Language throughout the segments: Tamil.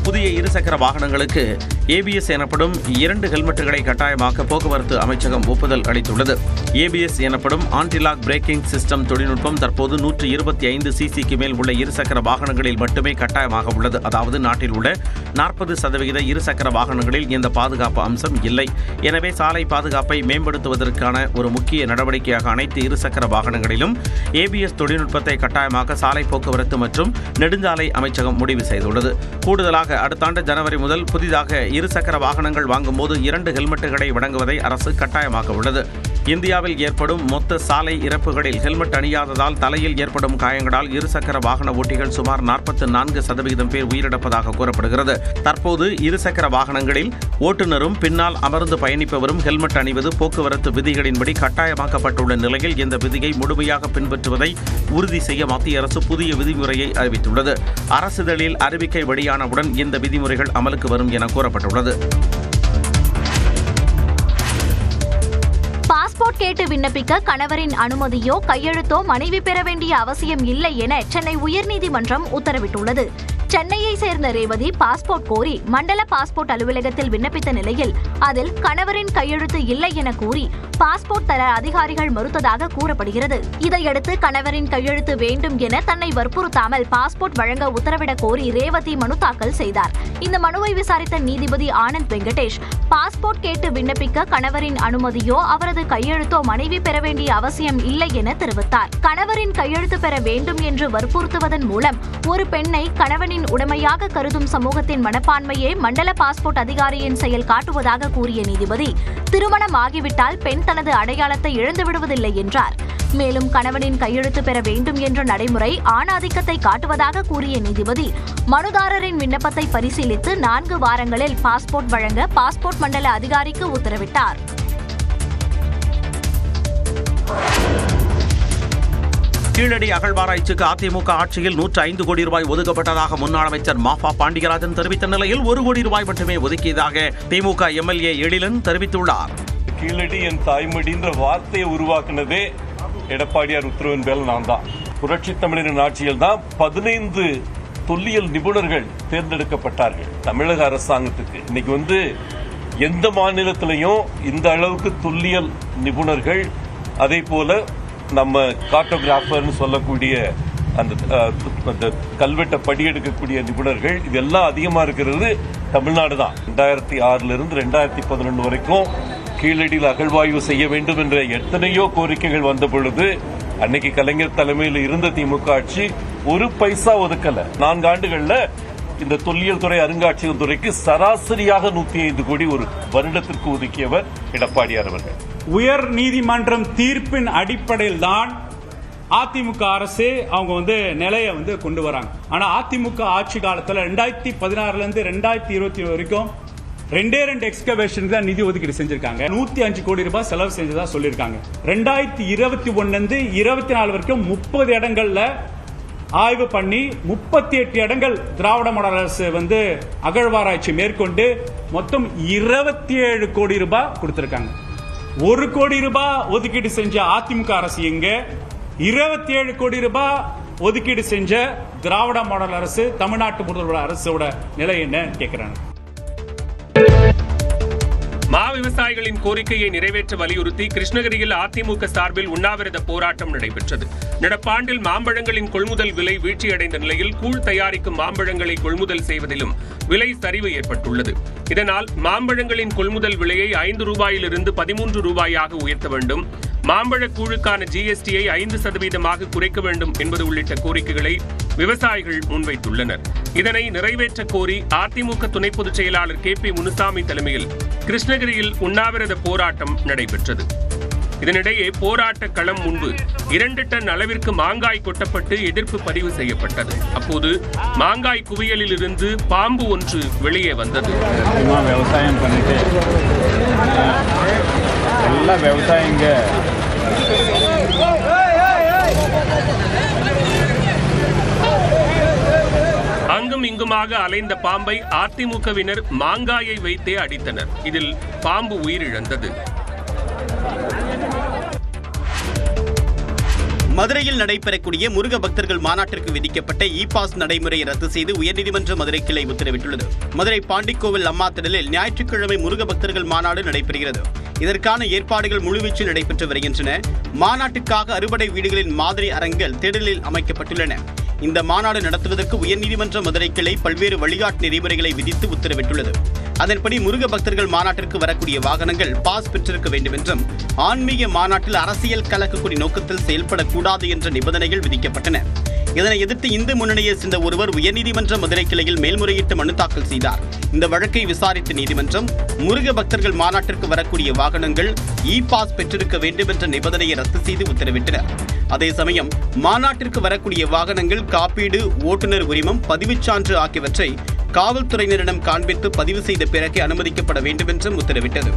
புதிய இருசக்கர வாகனங்களுக்கு ABS எனப்படும் 2 ஹெல்மெட்டுகளை கட்டாயமாக்க போக்குவரத்து அமைச்சகம் ஒப்புதல் அளித்துள்ளது. ABS எனப்படும் ஆன்டிலாக் பிரேக்கிங் சிஸ்டம் தொழில்நுட்பம் தற்போது 125 சிசிக்கு மேல் உள்ள இருசக்கர வாகனங்களில் மட்டுமே கட்டாயமாக உள்ளது. அதாவது நாட்டில் உள்ள 40% இருசக்கர வாகனங்களில் இந்த பாதுகாப்பு அம்சம் இல்லை. எனவே சாலை பாதுகாப்பை மேம்படுத்துவதற்கான ஒரு முக்கிய நடவடிக்கையாக அனைத்து இருசக்கர வாகனங்களிலும் ABS தொழில்நுட்பத்தை கட்டாயமாக்க சாலை போக்குவரத்து மற்றும் நெடுஞ்சாலை அமைச்சகம் முடிவு செய்துள்ளது. கூடுதலாக அடுத்த ஆண்டு ஜனவரி முதல் புதிதாக இருசக்கர வாகனங்கள் வாங்கும்போது 2 ஹெல்மெட்டுகளை வழங்குவதை அரசு கட்டாயமாக்க உள்ளது. இந்தியாவில் ஏற்படும் மொத்த சாலை இறப்புகளில் ஹெல்மெட் அணியாததால் தலையில் ஏற்படும் காயங்களால் இருசக்கர வாகன ஓட்டிகள் சுமார் 44% பேர் உயிரிழப்பதாக கூறப்படுகிறது. தற்போது இருசக்கர வாகனங்களில் ஓட்டுநரும் பின்னால் அமர்ந்து பயணிப்பவரும் ஹெல்மெட் அணிவது போக்குவரத்து விதிகளின்படி கட்டாயமாக்கப்பட்டுள்ள நிலையில் இந்த விதியை முழுமையாக பின்பற்றுவதை உறுதி செய்ய மத்திய அரசு புதிய விதிமுறையை அறிவித்துள்ளது. அரசிதழில் அறிவிக்கை வெளியானவுடன் இந்த விதிமுறைகள் அமலுக்கு வரும் என கூறப்பட்டுள்ளது. பாஸ்போர்ட் கேட்டு விண்ணப்பிக்க கணவரின் அனுமதியோ கையெழுத்தோ மனைவி பெற வேண்டிய அவசியம் இல்லை என சென்னை உயர்நீதிமன்றம் உத்தரவிட்டுள்ளது. சென்னையை சேர்ந்த ரேவதி பாஸ்போர்ட் கோரி மண்டல பாஸ்போர்ட் அலுவலகத்தில் விண்ணப்பித்த நிலையில் அதில் கணவரின் கையெழுத்து இல்லை என கூறி பாஸ்போர்ட் தர அதிகாரிகள் மறுத்ததாக கூறப்படுகிறது. இதையடுத்து கணவரின் கையெழுத்து வேண்டும் என தன்னை வற்புறுத்தாமல் பாஸ்போர்ட் வழங்க உத்தரவிடக் கோரி ரேவதி மனு தாக்கல் செய்தார். இந்த மனுவை விசாரித்த நீதிபதி ஆனந்த் வெங்கடேஷ் பாஸ்போர்ட் கேட்டு விண்ணப்பிக்க கணவரின் அனுமதியோ அவரது கையெழுத்தோ மனைவி பெற வேண்டிய அவசியம் இல்லை என தெரிவித்தார். கணவரின் கையெழுத்து பெற வேண்டும் என்று வற்புறுத்துவதன் மூலம் ஒரு பெண்ணை கணவனின் உடைமையாக கருதும் சமூகத்தின் மனப்பான்மையே மண்டல பாஸ்போர்ட் அதிகாரியின் செயல் காட்டுவதாக கூறிய நீதிபதி, திருமணம் ஆகிவிட்டால் பெண் தனது அடையாளத்தை இழந்து விடுவதில்லை என்றார். மேலும் கணவனின் கையெழுத்து பெற வேண்டும் என்ற நடைமுறை ஆணாதிக்கத்தை காட்டுவதாக கூறிய நீதிபதி, மனுதாரரின் விண்ணப்பத்தை பரிசீலித்து 4 வாரங்களில் பாஸ்போர்ட் வழங்க பாஸ்போர்ட் மண்டல அதிகாரிக்கு உத்தரவிட்டார். கீழடி அகழ்வாராய்ச்சிக்கு அதிமுக ஆட்சியில் 105 கோடி ரூபாய் ஒதுக்கப்பட்டதாக முன்னாள் அமைச்சர் மாஃபா பாண்டியராஜன் தெரிவித்த நிலையில் 1 கோடி ரூபாய் மட்டுமே ஒதுக்கியதாக திமுக MLA எழிலன் தெரிவித்துள்ளார். கீழடி என் தாய்மடின்ற வார்த்தையை உருவாக்குனதே எடப்பாடியார் உத்தரவின் பேரில் நான் தான். புரட்சி தமிழரின் ஆட்சியில் தான் 15 தொல்லியல் நிபுணர்கள் தேர்ந்தெடுக்கப்பட்டார்கள் தமிழக அரசாங்கத்துக்கு. இன்னைக்கு எந்த மாநிலத்திலையும் இந்த அளவுக்கு தொல்லியல் நிபுணர்கள், அதே போல நம்ம கார்டோகிராஃபர்னு சொல்லக்கூடிய அந்த கல்வெட்டை படியெடுக்கக்கூடிய நிபுணர்கள், இதெல்லாம் அதிகமாக இருக்கிறது தமிழ்நாடு தான். 2006 2011 வரைக்கும் கீழடியில் அகழ்வாய்வு செய்ய வேண்டும் என்ற எத்தனையோ கோரிக்கைகள் வந்த பொழுது அன்னைக்கு கலைஞர் தலைமையில் இருந்த திமுக ஆட்சி 1 பைசா ஒதுக்கல. 4 ஆண்டுகள்ல இந்த தொல்லியல் துறை அருங்காட்சியக துறைக்கு சராசரியாக 105 கோடி ஒரு வருடத்திற்கு ஒதுக்கியவர் எடப்பாடியார் அவர்கள். உயர் நீதிமன்றம் தீர்ப்பின் அடிப்படையில் தான் அதிமுக அரசு அவங்க நிலையை கொண்டு வராங்க. ஆனா அதிமுக ஆட்சி காலத்துல 2016 இருந்து 2020 வரைக்கும் 2 எக்ஸ்கவேஷன் தான் நிதி ஒதுக்கீடு செஞ்சிருக்காங்க. 105 கோடி ரூபாய் செலவு செஞ்சதா சொல்லியிருக்காங்க. 2021 இருந்து 24 வரைக்கும் 30 இடங்கள்ல ஆய்வு பண்ணி 38 இடங்கள் திராவிட மாடல் அரசு அகழ்வாராய்ச்சி மேற்கொண்டு மொத்தம் 27 கோடி ரூபாய் கொடுத்திருக்காங்க. 1 கோடி ரூபாய் ஒதுக்கீடு செஞ்ச அதிமுக அரசு எங்க, 27 கோடி ரூபாய் ஒதுக்கீடு செஞ்ச திராவிட மாடல் அரசு, தமிழ்நாட்டு முதல்வர் அரசோட நிலை என்ன கேட்கிறாங்க. விவசாயிகளின் கோரிக்கையை நிறைவேற்ற வலியுறுத்தி கிருஷ்ணகிரியில் அதிமுக சார்பில் உண்ணாவிரத போராட்டம் நடைபெற்றது. நடப்பாண்டில் மாம்பழங்களின் கொள்முதல் விலை வீழ்ச்சியடைந்த நிலையில் கூழ் தயாரிக்கும் மாம்பழங்களை கொள்முதல் செய்வதிலும் விலை சரிவு ஏற்பட்டுள்ளது. இதனால் மாம்பழங்களின் கொள்முதல் விலையை 5 ரூபாயிலிருந்து 13 ரூபாயாக உயர்த்த வேண்டும், மாம்பழ கூழுக்கான GSTயை 5% குறைக்க வேண்டும் என்பது உள்ளிட்ட கோரிக்கைகளை விவசாயிகள் முன்வைத்துள்ளனர். இதனை நிறைவேற்ற கோரி அதிமுக துணை பொதுச் செயலாளர் KP முனுசாமி தலைமையில் கிருஷ்ணகிரியில் உண்ணாவிரத போராட்டம் நடைபெற்றது. இதனிடையே போராட்ட களம் முன்பு 2 டன் அளவிற்கு மாங்காய் கொட்டப்பட்டு எதிர்ப்பு பதிவு செய்யப்பட்டது. அப்போது மாங்காய் குவியலில் இருந்து பாம்பு ஒன்று வெளியே வந்தது. விவசாயம் பண்ணிட்டு எல்லாம் விவசாயிங்க அங்கும் இங்குமாக அலைந்த பாம்பை அதிமுகவினர் மாங்காயை வைத்தே அடித்தனர். இதில் பாம்பு உயிரிழந்தது. மதுரையில் நடைபெறக்கூடிய முருக பக்தர்கள் மாநாட்டிற்கு விதிக்கப்பட்ட இ-பாஸ் நடைமுறையை ரத்து செய்து உயர்நீதிமன்ற மதுரை கிளை உத்தரவிட்டுள்ளது. மதுரை பாண்டிக்கோவில் அம்மா திடலில் ஞாயிற்றுக்கிழமை முருக பக்தர்கள் மாநாடு நடைபெறுகிறது. இதற்கான ஏற்பாடுகள் முழுவீச்சில் நடைபெற்று வருகின்றன. மாநாட்டுக்காக அறுபடை வீடுகளின் மாதிரி அரங்குகள் திடலில் அமைக்கப்பட்டுள்ளன. இந்த மாநாடு நடத்துவதற்கு உயர்நீதிமன்ற மதுரை கிளை பல்வேறு வழிகாட்டு நெறிமுறைகளை விதித்து உத்தரவிட்டுள்ளது. அதன்படி முருக பக்தர்கள் மாநாட்டிற்கு வரக்கூடிய வாகனங்கள் பாஸ் பெற்றிருக்க வேண்டும் என்றும், ஆன்மீக மாநாட்டில் அரசியல் கலக்கக்கூடிய நோக்கத்தில் செயல்படக்கூடாது என்ற நிபந்தனைகள் விதிக்கப்பட்டன. இதனை எதிர்த்து இந்து முன்னணியை சேர்ந்த ஒருவர் உயர்நீதிமன்ற மதுரை கிளையில் மேல்முறையீட்டு மனு தாக்கல் செய்தார். இந்த வழக்கை விசாரித்த நீதிமன்றம் முருக பக்தர்கள் மாநாட்டிற்கு வரக்கூடிய வாகனங்கள் இ-பாஸ் பெற்றிருக்க வேண்டும் என்ற நிபந்தனையை ரத்து செய்து உத்தரவிட்டனர். அதே சமயம் மாநாட்டிற்கு வரக்கூடிய வாகனங்கள் காப்பீடு, ஓட்டுநர் உரிமம், பதிவுச் சான்று ஆகியவற்றை காவல்துறையினரிடம் காண்பித்து பதிவு செய்த பிறகு அனுமதிக்கப்பட வேண்டும் என்றும் உத்தரவிட்டது.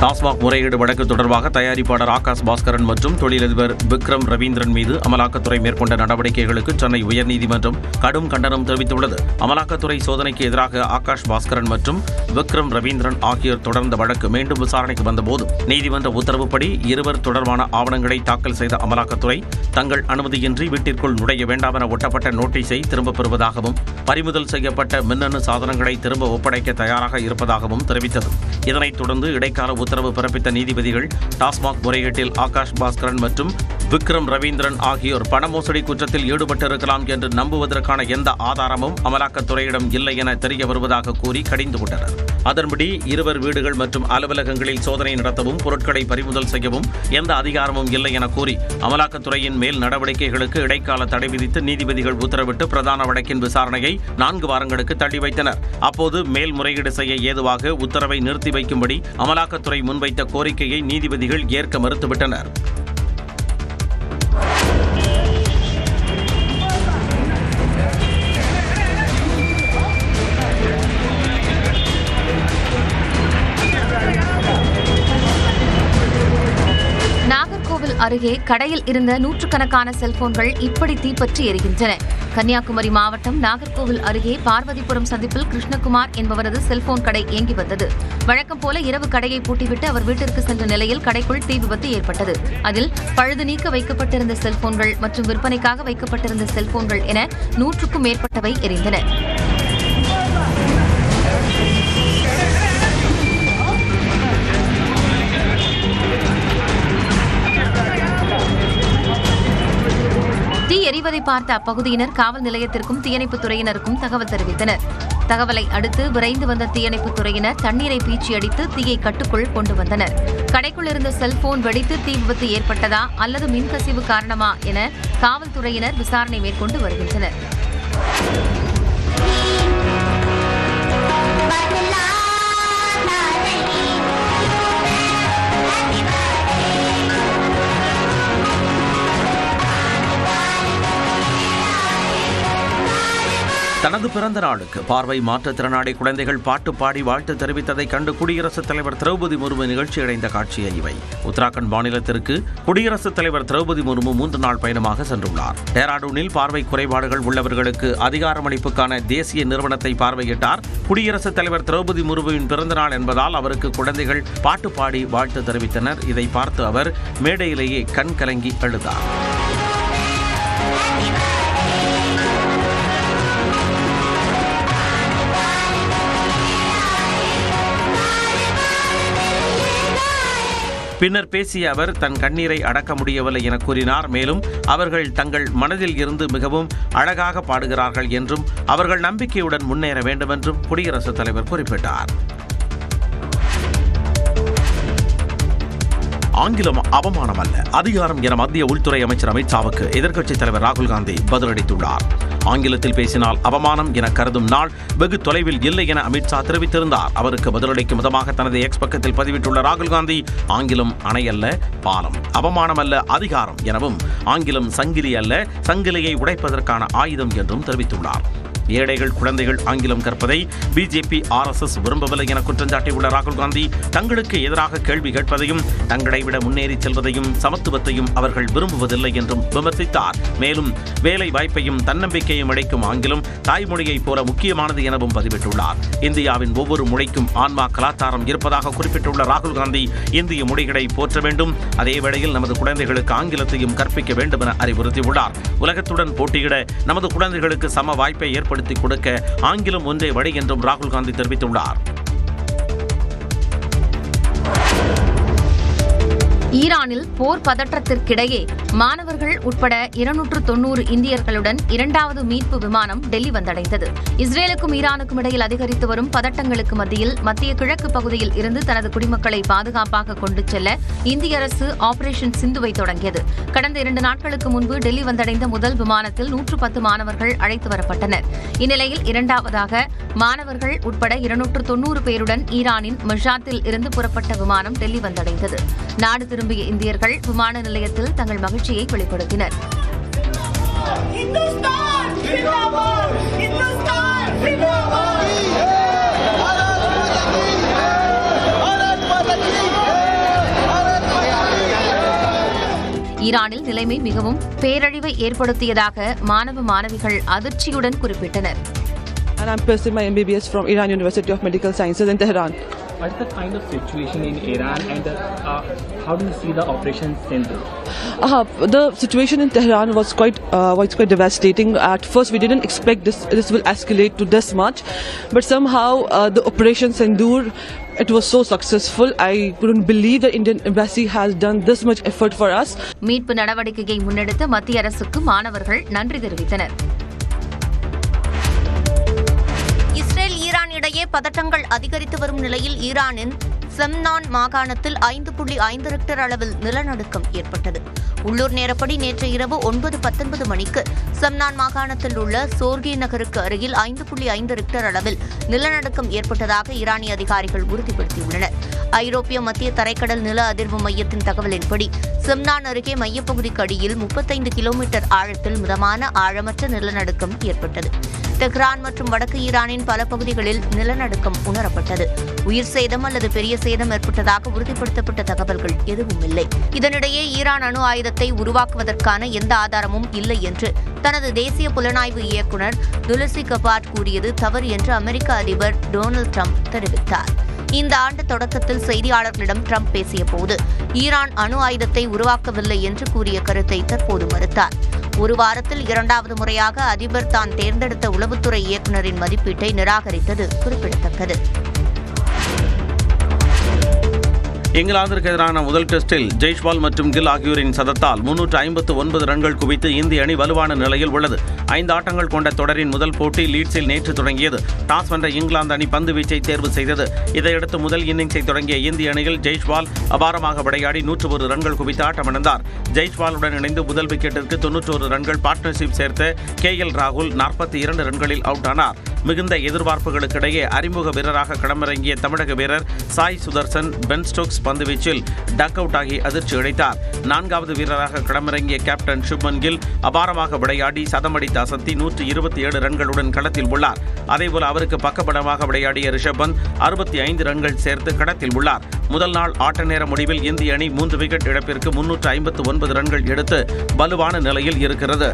டாஸ்மாக் முறைகேடு வழக்கு தொடர்பாக தயாரிப்பாளர் ஆகாஷ் பாஸ்கரன் மற்றும் தொழிலதிபர் விக்ரம் ரவீந்திரன் மீது அமலாக்கத்துறை மேற்கொண்ட நடவடிக்கைகளுக்கு சென்னை உயர்நீதிமன்றம் கடும் கண்டனம் தெரிவித்துள்ளது. அமலாக்கத்துறை சோதனைக்கு எதிராக ஆகாஷ் பாஸ்கரன் மற்றும் விக்ரம் ரவீந்திரன் ஆகியோர் தொடர்ந்த வழக்கு மீண்டும் விசாரணைக்கு வந்தபோது நீதிமன்ற உத்தரவுப்படி இருவர் தொடர்பான ஆவணங்களை தாக்கல் செய்த அமலாக்கத்துறை தங்கள் அனுமதியின்றி வீட்டிற்குள் நுழைய வேண்டாம் என ஒட்டப்பட்ட நோட்டீஸை திரும்பப் பெறுவதாகவும் பறிமுதல் செய்யப்பட்ட மின்னணு சாதனங்களை திரும்ப ஒப்படைக்க தயாராக இருப்பதாகவும் தெரிவித்தது. இதனைத் தொடர்ந்து இடைக்கால உத்தரவு பிறப்பித்த நீதிபதிகள் டாஸ்மாக் முறைகேட்டில் ஆகாஷ் பாஸ்கரன் மற்றும் விக்ரம் ரவீந்திரன் ஆகியோர் பண மோசடி குற்றத்தில் ஈடுபட்டிருக்கலாம் என்று நம்புவதற்கான எந்த ஆதாரமும் அமலாக்கத்துறையிடம் இல்லை என தெரிய வருவதாக கூறி கடிந்து கொண்டனர். அதன்படி இருவர் வீடுகள் மற்றும் அலுவலகங்களில் சோதனை நடத்தவும் பொருட்களை பறிமுதல் செய்யவும் எந்த அதிகாரமும் இல்லை என கூறி அமலாக்கத்துறையின் மேல் நடவடிக்கைகளுக்கு இடைக்கால தடை விதித்து நீதிபதிகள் உத்தரவிட்டு பிரதான வழக்கின் விசாரணையை 4 வாரங்களுக்கு தள்ளி வைத்தனர். அப்போது மேல்முறையீடு செய்ய ஏதுவாக உத்தரவை நிறுத்தி வைக்கும்படி அமலாக்கத்துறை முன்வைத்த கோரிக்கையை நீதிபதிகள் ஏற்க மறுத்துவிட்டனர். நாகர்கோவில் அருகே கடையில் இருந்த நூற்றுக்கணக்கான செல்போன்கள் இப்படி தீப்பற்றி எரிகின்றன. கன்னியாகுமரி மாவட்டம் நாகர்கோவில் அருகே பார்வதிபுரம் சந்திப்பில் கிருஷ்ணகுமார் என்பவரது செல்போன் கடை இயங்கி வந்தது. வழக்கம் போல இரவு கடையை பூட்டிவிட்டு அவர் வீட்டிற்கு சென்ற நிலையில் கடைக்குள் தீ விபத்து ஏற்பட்டது. அதில் பழுது நீக்க வைக்கப்பட்டிருந்த செல்போன்கள் மற்றும் விற்பனைக்காக வைக்கப்பட்டிருந்த செல்போன்கள் என 100க்கும் மேற்பட்டவை எரிந்தன. தீ எரிவதை பார்த்த அப்பகுதியினர் காவல் நிலையத்திற்கும் தீயணைப்புத் துறையினருக்கும் தகவல் தெரிவித்தனர். தகவலை அடுத்து விரைந்து வந்த தீயணைப்புத் துறையினர் தண்ணீரை பீச்சி அடித்து தீயை கட்டுக்குள் கொண்டு வந்தனர். கடைக்குள் இருந்த செல்போன் வெடித்து தீ விபத்து ஏற்பட்டதா அல்லது மின்கசிவு காரணமா என காவல்துறையினர் விசாரணை மேற்கொண்டு வருகின்றனர். தனது பிறந்த நாளுக்கு பார்வை மாற்றுத்திறனாளி குழந்தைகள் பாட்டு பாடி வாழ்த்து தெரிவித்ததை கண்டு குடியரசுத் தலைவர் திரௌபதி முர்மு நிகழ்ச்சியடைந்த காட்சியை இவை. உத்தராகண்ட் மாநிலத்திற்கு குடியரசுத் தலைவர் திரௌபதி முர்மு 3 நாள் பயணமாக சென்றுள்ளார். டேராடூனில் பார்வை குறைபாடுகள் உள்ளவர்களுக்கு அதிகாரமளிப்புக்கான தேசிய நிறுவனத்தை பார்வையிட்டார். குடியரசுத் தலைவர் திரௌபதி முர்முவின் பிறந்த நாள் என்பதால் அவருக்கு குழந்தைகள் பாட்டு பாடி வாழ்த்து தெரிவித்தனர். இதை பார்த்து அவர் மேடையிலேயே கண் கலங்கி அழுதார். பின்னர் பேசிய அவர் தன் கண்ணீரை அடக்க முடியவில்லை என கூறினார். மேலும் அவர்கள் தங்கள் மனதில் இருந்து மிகவும் அழகாக பாடுகிறார்கள் என்றும் அவர்கள் நம்பிக்கையுடன் முன்னேற வேண்டும் என்றும் குடியரசுத் தலைவர் குறிப்பிட்டார். ஆங்கிலம் அவமானம் அல்ல, அதிகாரம் என மத்திய உள்துறை அமைச்சர் அமித் ஷாவுக்கு எதிர்க்கட்சித் தலைவர் ராகுல் காந்தி பதிலளித்துள்ளார். ஆங்கிலத்தில் பேசினால் அவமானம் என கருதும் நாள் வெகு தொலைவில் இல்லை என அமித் ஷா தெரிவித்திருந்தார். அவருக்கு பதிலளிக்கும் விதமாக தனது எக்ஸ் பக்கத்தில் பதிவிட்டுள்ள ராகுல் காந்தி, ஆங்கிலம் அணை அல்ல, பாலம், அவமானம் அல்ல, அதிகாரம் எனவும் ஆங்கிலம் சங்கிலி அல்ல, சங்கிலியை உடைப்பதற்கான ஆயுதம் என்றும் தெரிவித்துள்ளார். ஏழைகள் குழந்தைகள் ஆங்கிலம் கற்பதை பிஜேபி RSS விரும்பவில்லை என குற்றம் சாட்டியுள்ள ராகுல் காந்தி தங்களுக்கு எதிராக கேள்வி கேட்பதையும் தங்களை விட முன்னேறி செல்வதையும் சமத்துவத்தையும் அவர்கள் விரும்புவதில்லை என்றும் விமர்சித்தார். மேலும் வேலை வாய்ப்பையும் தன்னம்பிக்கையும் அளிக்கும் ஆங்கிலம் தாய்மொழியைப் போல முக்கியமானது எனவும் பதிவிட்டுள்ளார். இந்தியாவின் ஒவ்வொரு மொழிக்கும் ஆன்மா கலாச்சாரம் இருப்பதாக குறிப்பிட்டுள்ள ராகுல் காந்தி இந்திய மொழிகளை போற்ற வேண்டும், அதே வேளையில் நமது குழந்தைகளுக்கு ஆங்கிலத்தையும் கற்பிக்க வேண்டும் என அறிவுறுத்தியுள்ளார். உலகத்துடன் போட்டியிட நமது குழந்தைகளுக்கு சம வாய்ப்பை ஏற்படுத்தி கொடுக்க ஆங்கிலம் ஒன்றே வழி என்றும் ராகுல் காந்தி தெரிவித்துள்ளார். ஈரானில் போர் பதற்றத்திற்கிடையே மாணவர்கள் உட்பட 290 இந்தியர்களுடன் இரண்டாவது மீட்பு விமானம் டெல்லி வந்தடைந்தது. இஸ்ரேலுக்கும் ஈரானுக்கும் இடையில் அதிகரித்து வரும் பதட்டங்களுக்கு மத்தியில் மத்திய கிழக்கு பகுதியில் இருந்து தனது குடிமக்களை பாதுகாப்பாக கொண்டு செல்ல இந்திய அரசு ஆபரேஷன் சிந்துவை தொடங்கியது. கடந்த 2 நாட்களுக்கு முன்பு டெல்லி வந்தடைந்த முதல் விமானத்தில் 110 மாணவர்கள் அழைத்து வரப்பட்டனர். இந்நிலையில் இரண்டாவதாக மாணவர்கள் உட்பட 290 பேருடன் ஈரானின் மஷாத்தில் இருந்து புறப்பட்ட விமானம் டெல்லி வந்தடைந்தது. நாடு திரும்பிய இந்தியர்கள் விமான நிலையத்தில் தங்கள் மகிழ்ச்சியை வெளிப்படுத்தினர். ஈரானில் நிலைமை மிகவும் பேரழிவை ஏற்படுத்தியதாக மாணவ மாணவிகள் அதிர்ச்சியுடன் குறிப்பிட்டனர். And I'm pursuing my MBBS from Iran University of Medical Sciences in Tehran. What is the kind of situation in Iran and how do you see the Operation Sindhu? The situation in Tehran was quite devastating. At first, we didn't expect this will escalate to this much, but somehow the Operation Sindoor, it was so successful. I couldn't believe the Indian embassy has done this much effort for us. மீட்பு நடவடிக்கையை முன்னெடுத்த மத்திய அரசுக்கு மாணவர்கள் நன்றி தெரிவித்தனர். ஈரான் இடையே பதட்டங்கள் அதிகரித்து வரும் நிலையில் ஈரானின் செம்னான் மாகாணத்தில் 5.5 ரிக்டர் அளவில் நிலநடுக்கம் ஏற்பட்டது. உள்ளூர் நேரப்படி நேற்று இரவு 9:19 மணிக்கு செம்னான் மாகாணத்தில் உள்ள சோர்கி நகருக்கு அருகில் 5.5 ரிக்டர் அளவில் நிலநடுக்கம் ஏற்பட்டதாக ஈரானிய அதிகாரிகள் உறுதிப்படுத்தியுள்ளனர். ஐரோப்பிய மத்திய தரைக்கடல் நில அதிர்வு மையத்தின் தகவலின்படி செம்னான் அருகே மையப்பகுதிக்கு அடியில் 35 கிலோமீட்டர் ஆழத்தில் மிதமான ஆழமற்ற நிலநடுக்கம் ஏற்பட்டது. தெஹ்ரான் மற்றும் வடக்கு ஈரானின் பல பகுதிகளில் நிலநடுக்கம் உணரப்பட்டது. உயிர் சேதம் அல்லது பெரிய சேதம் ஏற்பட்டதாக உறுதிப்படுத்தப்பட்ட தகவல்கள் எதுவும் இல்லை. இதனிடையே ஈரான் அணு ஆயுதத்தை உருவாக்குவதற்கான எந்த ஆதாரமும் இல்லை என்று தனது தேசிய புலனாய்வு இயக்குநர் துலசி கபாட் கூறியது தவறு என்று அமெரிக்க அதிபர் டொனால்டு ட்ரம்ப் தெரிவித்தார். இந்த ஆண்டு தொடக்கத்தில் செய்தியாளர்களிடம் ட்ரம்ப் பேசியபோது ஈரான் அணு ஆயுதத்தை உருவாக்கவில்லை என்று கூறிய கருத்தை தற்போது மறுத்தார். ஒரு வாரத்தில் 2வது முறையாக அதிபர் தான் தேர்ந்தெடுத்த உளவுத்துறை இயக்குநரின் மதிப்பீட்டை நிராகரித்தது குறிப்பிடத்தக்கது. இங்கிலாந்திற்கு எதிரான முதல் டெஸ்டில் ஜெய்ஷ்வால் மற்றும் கில் ஆகியோரின் சதத்தால் 359 ரன்கள் குவித்து இந்திய அணி வலுவான நிலையில் உள்ளது. 5 ஆட்டங்கள் கொண்ட தொடரின் முதல் போட்டி லீட்ஸில் நேற்று தொடங்கியது. டாஸ் வென்ற இங்கிலாந்து அணி பந்து வீச்சை தேர்வு செய்தது. இதையடுத்து முதல் இன்னிங்ஸை தொடங்கிய இந்திய அணியில் ஜெய்ஷ்வால் அபாரமாக விளையாடி 101 ரன்கள் குவித்து ஆட்டமிழந்தார். ஜெய்ஷ்வாலுடன் இணைந்து முதல் விக்கெட்டிற்கு 91 ரன்கள் பார்ட்னர்ஷிப் சேர்த்த KL ராகுல் 42 ரன்களில் அவுட் ஆனார். மிகுந்த எதிர்பார்ப்புகளுக்கிடையே அறிமுக வீரராக களமிறங்கிய தமிழக வீரர் சாய் சுதர்சன் பென் ஸ்டோக்ஸ் பந்துவீச்சில் டக் அவுட் ஆகி அதிர்ச்சி அடைத்தார். 4வது வீரராக களமிறங்கிய கேப்டன் சுப்மன் கில் அபாரமாக விளையாடி சதமடித்து அசத்தி 127 ரன்களுடன் களத்தில் உள்ளார். அதேபோல அவருக்கு பக்கபலமாக விளையாடிய ரிஷப் பந்த் 65 ரன்கள் சேர்த்து களத்தில் உள்ளார். முதல் நாள் ஆட்ட நேர முடிவில் இந்திய அணி 3 விக்கெட் இழப்பிற்கு 359 ரன்கள் எடுத்து வலுவான நிலையில் இருக்கிறது.